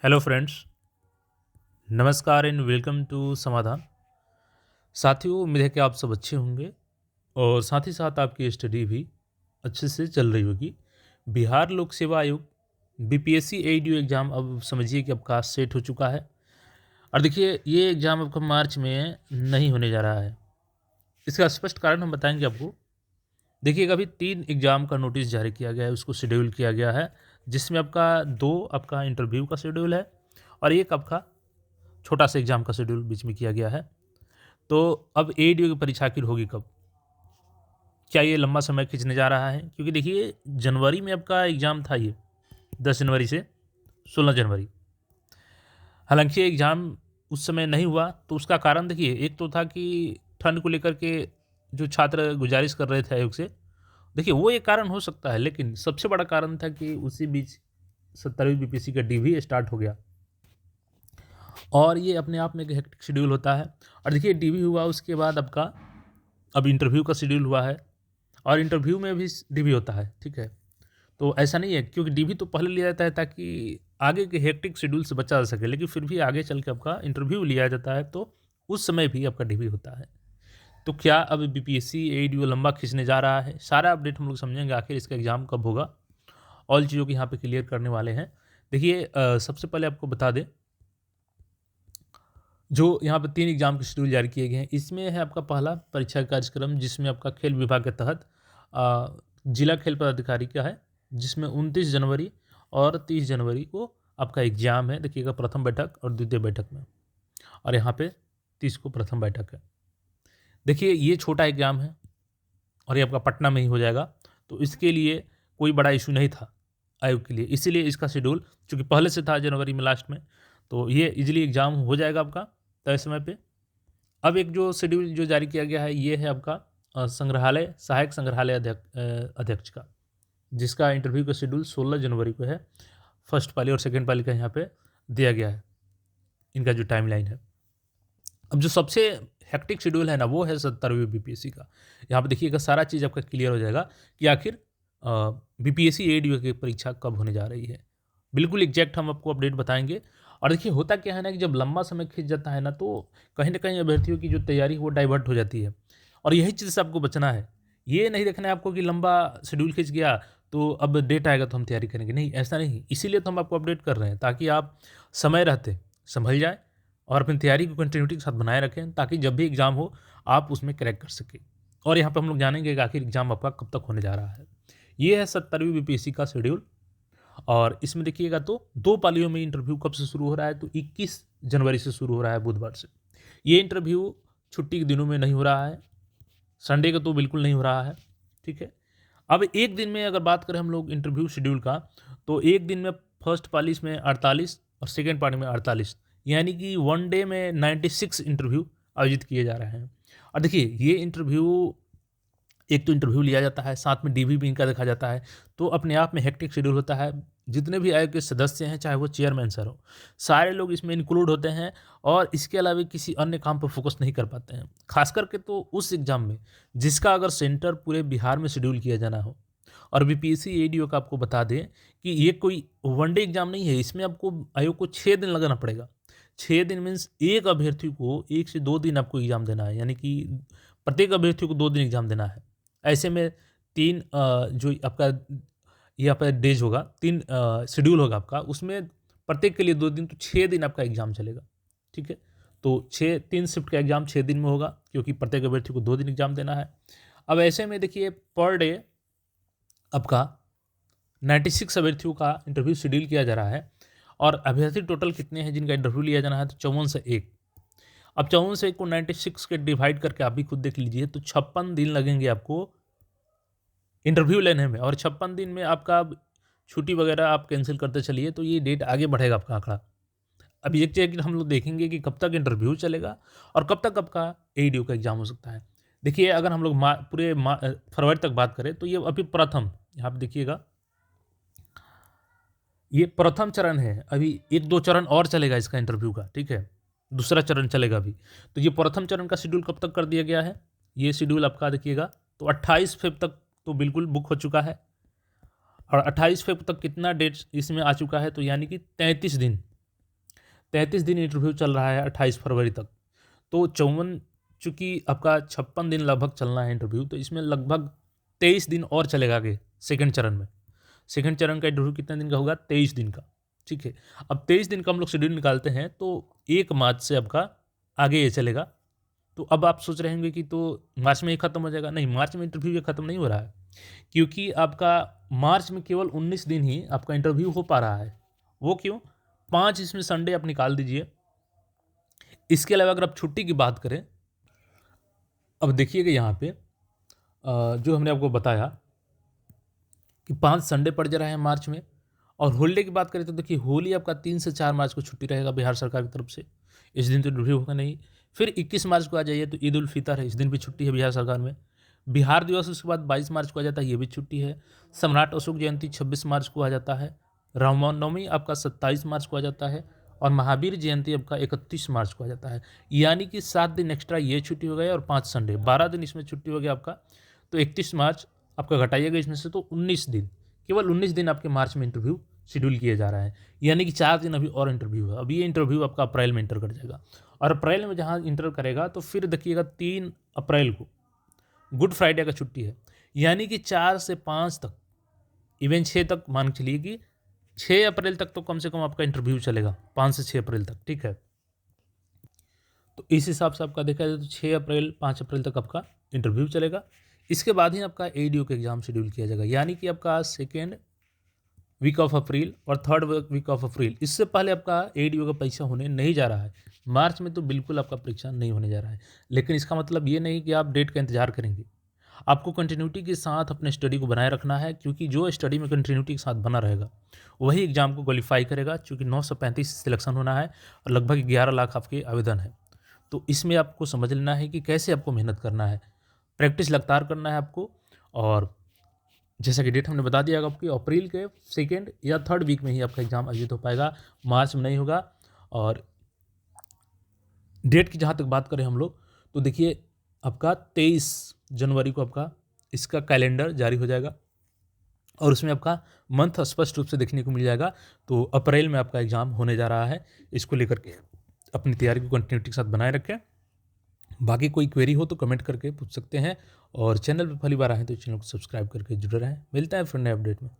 Hello friends, नमस्कार and welcome to समाधान। साथियों, उम्मीद है कि आप सब अच्छे होंगे और साथ ही साथ आपकी स्टडी भी अच्छे से चल रही होगी। बिहार लोक सेवा आयोग बीपीएससी एडीओ एग्ज़ाम अब समझिए कि आपका सेट हो चुका है। और देखिए, ये एग्ज़ाम आपका मार्च में नहीं होने जा रहा है। इसका स्पष्ट कारण हम बताएंगे आपको। देखिएगा, अभी 3 एग्ज़ाम का नोटिस जारी किया गया है, उसको शेड्यूल किया गया है, जिसमें आपका 2 आपका इंटरव्यू का शेड्यूल है और 1 आपका छोटा सा एग्ज़ाम का शेड्यूल बीच में किया गया है। तो अब एडीओ की परीक्षा आखिर होगी कब? क्या ये लंबा समय खींचने जा रहा है? क्योंकि देखिए, जनवरी में आपका एग्ज़ाम था ये, 10 जनवरी से 16 जनवरी। हालाँकि एग्ज़ाम उस समय नहीं हुआ, तो उसका कारण देखिए, एक तो था कि ठंड को लेकर के जो छात्र गुज़ारिश कर रहे थे आयोग से, देखिए वो एक कारण हो सकता है, लेकिन सबसे बड़ा कारण था कि उसी बीच 17वीं बीपीएससी का डीवी स्टार्ट हो गया और ये अपने आप में एक हेक्टिक शेड्यूल होता है। और देखिए, डीवी हुआ, उसके बाद आपका अब इंटरव्यू का शेड्यूल हुआ है और इंटरव्यू में भी डीवी होता है, ठीक है। तो ऐसा नहीं है, क्योंकि डीवी तो पहले लिया जाता है ताकि आगे के हेक्टिक शेड्यूल से बचा जा सके, लेकिन फिर भी आगे चल के आपका इंटरव्यू लिया जाता है, तो उस समय भी आपका डीवी होता है। तो क्या अब बीपीएससी एडीओ लंबा खींचने जा रहा है? सारा अपडेट हम लोग समझेंगे, आखिर इसका एग्ज़ाम कब होगा, ऑल चीज़ों को यहाँ पे क्लियर करने वाले हैं। देखिए, सबसे पहले आपको बता दें, जो यहाँ पे 3 एग्ज़ाम के शेड्यूल जारी किए गए हैं, इसमें है आपका पहला परीक्षा कार्यक्रम, जिसमें आपका खेल विभाग के तहत जिला खेल पदाधिकारी का है, जिसमें 29 जनवरी और 30 जनवरी को आपका एग्ज़ाम है। देखिएगा, प्रथम बैठक और द्वितीय बैठक में, और यहाँ पे 30 को प्रथम बैठक है। देखिए, ये छोटा एग्ज़ाम है और ये आपका पटना में ही हो जाएगा, तो इसके लिए कोई बड़ा इशू नहीं था आयोग के लिए, इसीलिए इसका शेड्यूल चूँकि पहले से था जनवरी में लास्ट में, तो ये ईज़िली एग्ज़ाम हो जाएगा आपका तय समय पे। अब एक जो शेड्यूल जो जारी किया गया है, ये है आपका संग्रहालय सहायक संग्रहालय अध्यक्ष का, जिसका इंटरव्यू का शेड्यूल 16 जनवरी को है। फर्स्ट पाली और सेकंड पाली का यहाँ पे दिया गया है, इनका जो टाइमलाइन है। अब जो सबसे हेक्टिक शेड्यूल है ना, वो है 17वीं बीपीएससी का। यहाँ पे देखिएगा, सारा चीज़ आपका क्लियर हो जाएगा कि आखिर बीपीएससी एडीओ की परीक्षा कब होने जा रही है। बिल्कुल एग्जैक्ट हम आपको अपडेट बताएंगे। और देखिए, होता क्या है ना, कि जब लंबा समय खींच जाता है ना, तो कहीं ना कहीं अभ्यर्थियों की जो तैयारी है वो डाइवर्ट हो जाती है, और यही चीज़ से आपको बचना है। ये नहीं देखना है आपको कि लंबा शेड्यूल खींच गया तो अब डेट आएगा तो हम तैयारी करेंगे, नहीं, ऐसा नहीं। इसीलिए तो हम आपको अपडेट कर रहे हैं, ताकि आप समय रहते संभल जाए और अपनी तैयारी को कंटिन्यूटी के साथ बनाए रखें, ताकि जब भी एग्ज़ाम हो आप उसमें क्रैक कर सकें। और यहाँ पे हम लोग जानेंगे कि आखिर एग्ज़ाम आपका कब तक होने जा रहा है। ये है 17वीं बीपीएससी का शेड्यूल। और इसमें देखिएगा, तो 2 पालियों में इंटरव्यू कब से शुरू हो रहा है, तो 21 जनवरी से शुरू हो रहा है, बुधवार से। ये इंटरव्यू छुट्टी के दिनों में नहीं हो रहा है, संडे का तो बिल्कुल नहीं हो रहा है, ठीक है। अब एक दिन में अगर बात करें हम लोग इंटरव्यू शेड्यूल का, तो एक दिन में फर्स्ट पाली में 48 और सेकेंड पाली में 48, यानी कि वन डे में 96 इंटरव्यू आयोजित किए जा रहे हैं। और देखिए, ये इंटरव्यू, एक तो इंटरव्यू लिया जाता है, साथ में डीवी भी इनका देखा जाता है, तो अपने आप में हेक्टिक शेड्यूल होता है। जितने भी आयोग के सदस्य हैं, चाहे वो चेयरमैन सर हो, सारे लोग इसमें इंक्लूड होते हैं और इसके अलावा किसी अन्य काम पर फोकस नहीं कर पाते हैं। खास करके तो उस एग्ज़ाम में जिसका अगर सेंटर पूरे बिहार में शेड्यूल किया जाना हो। और बीपीएससी एडीओ का आपको बता दें कि ये कोई वनडे एग्ज़ाम नहीं है, इसमें आपको आयोग को 6 दिन लगाना पड़ेगा। 6 दिन मीन्स एक अभ्यर्थी को 1 से 2 दिन आपको एग्ज़ाम देना है, यानी कि प्रत्येक अभ्यर्थी को 2 दिन एग्ज़ाम देना है। ऐसे में 3 जो आपका ये आपका डेज होगा, 3 शेड्यूल होगा आपका, उसमें प्रत्येक के लिए 2 दिन, तो 6 दिन आपका एग्ज़ाम चलेगा, ठीक है। तो 3 शिफ्ट का एग्ज़ाम 6 दिन में होगा, क्योंकि प्रत्येक अभ्यर्थी को 2 दिन एग्ज़ाम देना है। अब ऐसे में देखिए, पर डे आपका 96 अभ्यर्थियों का इंटरव्यू शेड्यूल किया जा रहा है, और अभ्यर्थी टोटल कितने हैं जिनका इंटरव्यू लिया जाना है, तो 54 से 1। अब 54 से 1 को 96 के डिवाइड करके आप भी खुद देख लीजिए, तो 56 दिन लगेंगे आपको इंटरव्यू लेने में, और 56 दिन में आपका छुट्टी वगैरह आप कैंसिल करते चलिए, तो ये डेट आगे बढ़ेगा आपका आंकड़ा। अब एक चीज़ हम लोग देखेंगे कि कब तक इंटरव्यू चलेगा और कब तक आपका एडीओ का एग्ज़ाम हो सकता है। देखिए, अगर हम लोग फरवरी तक बात करें, तो ये अभी प्रथम, यहाँ पे देखिएगा, ये प्रथम चरण है। अभी 1-2 चरण और चलेगा इसका इंटरव्यू का, ठीक है। दूसरा चरण चलेगा अभी। तो ये प्रथम चरण का शेड्यूल कब तक कर दिया गया है, ये शेड्यूल आपका देखिएगा, तो 28 फ़ेब तक तो बिल्कुल बुक हो चुका है। और 28 फ़ेब तक कितना डेट्स इसमें आ चुका है, तो यानी कि 33 दिन, 33 दिन इंटरव्यू चल रहा है 28 फरवरी तक। तो 54, चूँकि आपका 56 दिन लगभग चलना है इंटरव्यू, तो इसमें लगभग 23 दिन और चलेगा आगे सेकंड चरण में। सेकंड चरण का इंटरव्यू कितने दिन का होगा? 23 दिन का, ठीक है। अब 23 दिन का हम लोग शेड्यूल निकालते हैं तो 1 मार्च से आपका आगे ये चलेगा। तो अब आप सोच रहे होंगे कि तो मार्च में ही खत्म हो जाएगा। नहीं, मार्च में इंटरव्यू ये खत्म नहीं हो रहा है, क्योंकि आपका मार्च में केवल 19 दिन ही आपका इंटरव्यू हो पा रहा है। वो क्यों? 5 इसमें संडे आप निकाल दीजिए। इसके अलावा अगर आप छुट्टी की बात करें, अब देखिएगा यहाँ पे जो हमने आपको बताया कि 5 संडे पड़ जा रहे हैं मार्च में। और हॉलीडे की बात करें तो देखिए, होली आपका 3 से 4 मार्च को छुट्टी रहेगा बिहार सरकार की तरफ से। इस दिन तो इंटरव्यू होगा नहीं। फिर 21 मार्च को आ जाइए तो ईद उल फितर है, इस दिन भी छुट्टी है बिहार सरकार में। बिहार दिवस उसके बाद 22 मार्च को आ जाता है, ये भी छुट्टी है। सम्राट अशोक जयंती 26 मार्च को आ जाता है। रामनवमी आपका 27 मार्च को आ जाता है। और महावीर जयंती आपका 31 मार्च को आ जाता है। यानी कि 7 दिन एक्स्ट्रा ये छुट्टी हो गए और 5 संडे, 12 दिन इसमें छुट्टी हो गया आपका। तो 31 मार्च आपका घटाइएगा इसमें से, तो 19 दिन, केवल 19 दिन आपके मार्च में इंटरव्यू शेड्यूल किया जा रहा है। यानी कि 4 दिन अभी और इंटरव्यू है। अब ये इंटरव्यू आपका अप्रैल में इंटर कर जाएगा। और अप्रैल में जहाँ इंटर करेगा तो फिर देखिएगा 3 अप्रैल को गुड फ्राइडे का छुट्टी है। यानी कि 4 से 5 तक, इवन 6 तक मान के चलिए कि 6 अप्रैल तक तो कम से कम आपका इंटरव्यू चलेगा, 5 से 6 अप्रैल तक, ठीक है। तो इस हिसाब से आपका देखा जाए तो 6 अप्रैल 5 अप्रैल तक आपका इंटरव्यू चलेगा। इसके बाद ही आपका एडीओ का एग्ज़ाम शेड्यूल किया जाएगा। यानी कि आपका सेकेंड वीक ऑफ अप्रैल और थर्ड वीक ऑफ अप्रैल, इससे पहले आपका एडीओ का परीक्षा होने नहीं जा रहा है। मार्च में तो बिल्कुल आपका परीक्षा नहीं होने जा रहा है। लेकिन इसका मतलब ये नहीं कि आप डेट का इंतजार करेंगे। आपको कंटिन्यूटी के साथ अपने स्टडी को बनाए रखना है, क्योंकि जो स्टडी में कंटिन्यूटी के साथ बना रहेगा वही एग्ज़ाम को क्वालिफाई करेगा। चूँकि 935 सिलेक्शन होना है और लगभग 11 लाख आपके आवेदन है। तो इसमें आपको समझ लेना है कि कैसे आपको मेहनत करना है, प्रैक्टिस लगातार करना है आपको। और जैसा कि डेट हमने बता दिया आपकी, अप्रैल के सेकेंड या थर्ड वीक में ही आपका एग्ज़ाम आयोजित हो पाएगा, मार्च में नहीं होगा। और डेट की जहाँ तक बात करें हम लोग, तो देखिए आपका 23 जनवरी को आपका इसका कैलेंडर जारी हो जाएगा और उसमें आपका मंथ स्पष्ट रूप से देखने को मिल जाएगा। तो अप्रैल में आपका एग्ज़ाम होने जा रहा है। इसको लेकर के अपनी तैयारी को कंटिन्यूटी के साथ बनाए रखें। बाकी कोई क्वेरी हो तो कमेंट करके पूछ सकते हैं। और चैनल पर पहली बार आए तो चैनल को सब्सक्राइब करके जुड़े रहें। मिलता है फिर नए अपडेट में।